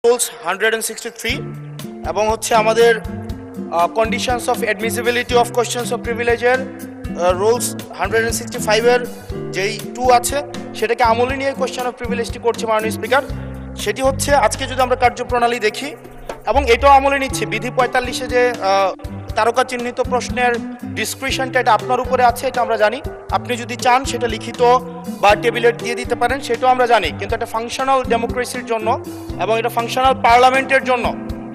Rules 163 এবং হচ্ছে আমাদের conditions of admissibility of questions of প্রিভিলেজের রুলস 165 এর যেই 2 আছে সেটাকে আমলে নিয়ে কোশ্চেন অফ প্রিভিলেজটি করছে মাননীয় স্পিকার। সেটি হচ্ছে আজকে যদি আমরা কার্যপ্রণালী দেখি এবং এটাও আমলে নিচ্ছে বিধি 45-এ যে তারকা চিহ্নিত প্রশ্নের ডিসক্রিপশনটা এটা আপনার উপরে আছে, এটা আমরা জানি। আপনি যদি চান সেটা লিখিত বা টেবিলে দিয়ে দিতে পারেন, সেটাও আমরা জানি। কিন্তু একটা ফাংশনাল ডেমোক্রেসির জন্য এবং এটা ফাংশনাল পার্লামেন্টের জন্য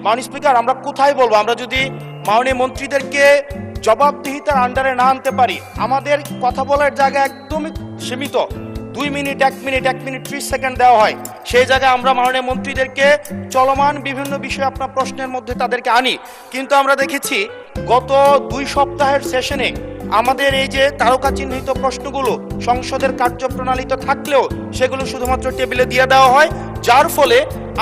মাননীয় স্পিকার আমরা কোথায় বলবো, আমরা যদি মাননীয় মন্ত্রীদেরকে জবাবদিহিতার আন্ডারে না আনতে পারি, আমাদের কথা বলার জায়গা একদমই সীমিত, 2 মিনিট 1 মিনিট 1 মিনিট 30 সেকেন্ড দেওয়া হয়, সেই জায়গায় আমরা মাননীয় মন্ত্রীদেরকে চলমান বিভিন্ন বিষয়ে আপনার প্রশ্নের মধ্যে তাদেরকে আনি। কিন্তু আমরা দেখেছি গত 2 সপ্তাহের সেশনে আমাদের এই যে তারকা চিহ্নিত প্রশ্নগুলো সংসদের কার্যপ্রণালীতে থাকলেও সেগুলো শুধুমাত্র টেবিলে দিয়ে দেওয়া হয়, যার ফলে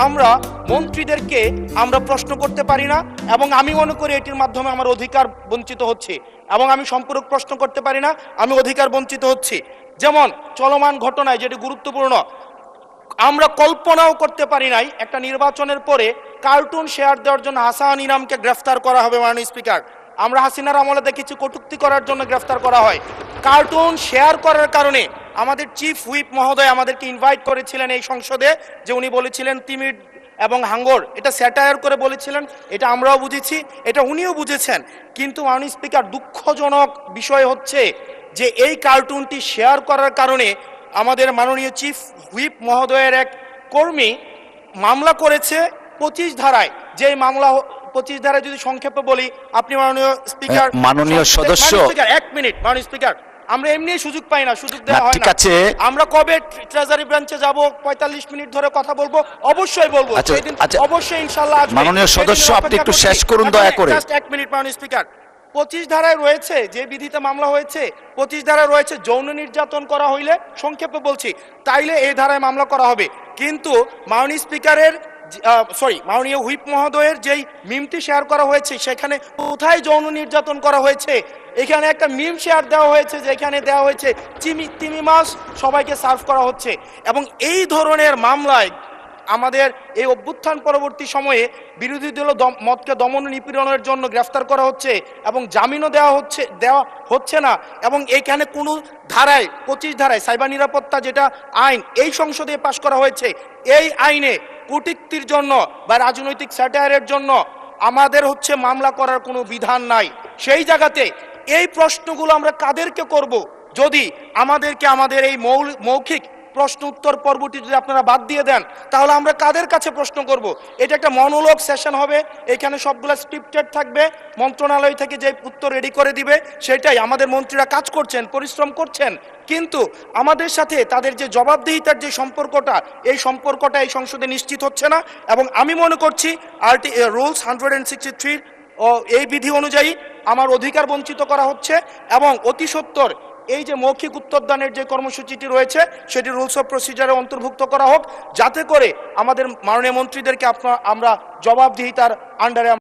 আমরা মন্ত্রীদেরকে আমরা প্রশ্ন করতে পারি না এবং আমি মনে করি এটির মাধ্যমে আমার অধিকার বঞ্চিত হচ্ছে এবং আমি সম্পূরক প্রশ্ন করতে পারি না, আমি অধিকার বঞ্চিত হচ্ছি। যেমন চলমান ঘটনায় যেটি গুরুত্বপূর্ণ, আমরা কল্পনাও করতে পারি নাই একটা নির্বাচনের পরে কার্টুন শেয়ার দেওয়ার জন্য হাসান ইনামকে গ্রেফতার করা হবে মাননীয় স্পিকার। আমরা হাসিনার আমলে দেখেছি কটূক্তি করার জন্য গ্রেফতার করা হয়, কার্টুন শেয়ার করার কারণে আমাদের চিফ হুইপ মহোদয় আমাদেরকে ইনভাইট করেছিলেন এই সংসদে, যে উনি বলেছিলেন তিমির এবং হাঙ্গর, এটা স্যাটায়ার করে বলেছিলেন, এটা আমরাও বুঝেছি, এটা উনিও বুঝেছেন। কিন্তু মাননীয় স্পিকার দুঃখজনক বিষয় হচ্ছে যে এই কার্টুনটি শেয়ার করার কারণে আমাদের মাননীয় চিফ হুইপ মহোদয়ের এক কর্মী মামলা করেছে 25 ধারায়। যে মামলা 25 ধারায় যদি সংক্ষেপে বলি, আপনি মাননীয় স্পিকার, মাননীয় সদস্য, 1 মিনিট মাননীয় স্পিকার, আমরা এমনি সুযোগ পাই না, সুযোগ দেওয়া হয় ঠিক না। আছে, আমরা কবে ট্রেজারি ব্রাঞ্চে যাব, 45 মিনিট ধরে কথা বলবো, অবশ্যই বলবো, সেদিন অবশ্যই ইনশাআল্লাহ আসবে। মাননীয় সদস্য আপনি একটু শেষ করুন দয়া করে। জাস্ট 1 মিনিট মাননীয় স্পিকার। 25 ধারায় রয়েছে, যে বিধিতে মামলা হয়েছে 25 ধারায় রয়েছে যৌন নির্যাতন করা হইলে, সংক্ষেপে বলছি, তাইলে এই ধারায় মামলা করা হবে। কিন্তু মাননীয় স্পিকারের মাননীয় হুইপ মহোদয়ের যেই মিমটি শেয়ার করা হয়েছে সেখানে কোথায় যৌন নির্যাতন করা হয়েছে? এখানে একটা মিম শেয়ার দেওয়া হয়েছে, যেখানে দেওয়া হয়েছে তিমি মাছ সবাইকে সার্ভ করা হচ্ছে। এবং এই ধরনের মামলায় আমাদের এই অভ্যুত্থান পরবর্তী সময়ে বিরোধী দল মতকে দমন নিপীড়নের জন্য গ্রেফতার করা হচ্ছে এবং জামিনও দেওয়া হচ্ছে না। এবং এইখানে কোনো ধারায় 25 ধারায় সাইবার নিরাপত্তা যেটা আইন এই সংসদে পাশ করা হয়েছে, এই আইনে কূটনীতির জন্য বা রাজনৈতিক স্যাটায়ারের জন্য আমাদের হচ্ছে মামলা করার কোনো বিধান নাই। সেই জায়গাতে এই প্রশ্নগুলো আমরা কাদেরকে করব? যদি আমাদেরকে আমাদের এই মৌখিক প্রশ্ন উত্তর পর্বটি যদি আপনারা বাদ দিয়ে দেন, তাহলে আমরা কাদের কাছে প্রশ্ন করব? এটা একটা মনোলগ সেশন হবে, এখানে সবগুলো স্ক্রিপ্টেড থাকবে, মন্ত্রণালয় থেকে যে উত্তর রেডি করে দিবে সেটাই। আমাদের মন্ত্রীরা কাজ করছেন, পরিশ্রম করছেন, কিন্তু আমাদের সাথে তাদের যে জবাবদিহিতার যে সম্পর্কটা, এই সম্পর্কটা এই সংসদে নিশ্চিত হচ্ছে না। এবং আমি মনে করছি রুলস 163 এই বিধি অনুযায়ী আমার অধিকার বঞ্চিত করা হচ্ছে এবং অতি সত্বর এই যে মৌখিক উত্তরদানের যে কর্মসূচিটি রয়েছে সেটি রুলস অফ প্রসিজারে অন্তর্ভুক্ত করা হোক, যাতে করে আমাদের মাননীয় মন্ত্রীদেরকে আমরা জবাবদিহিতার আন্ডারে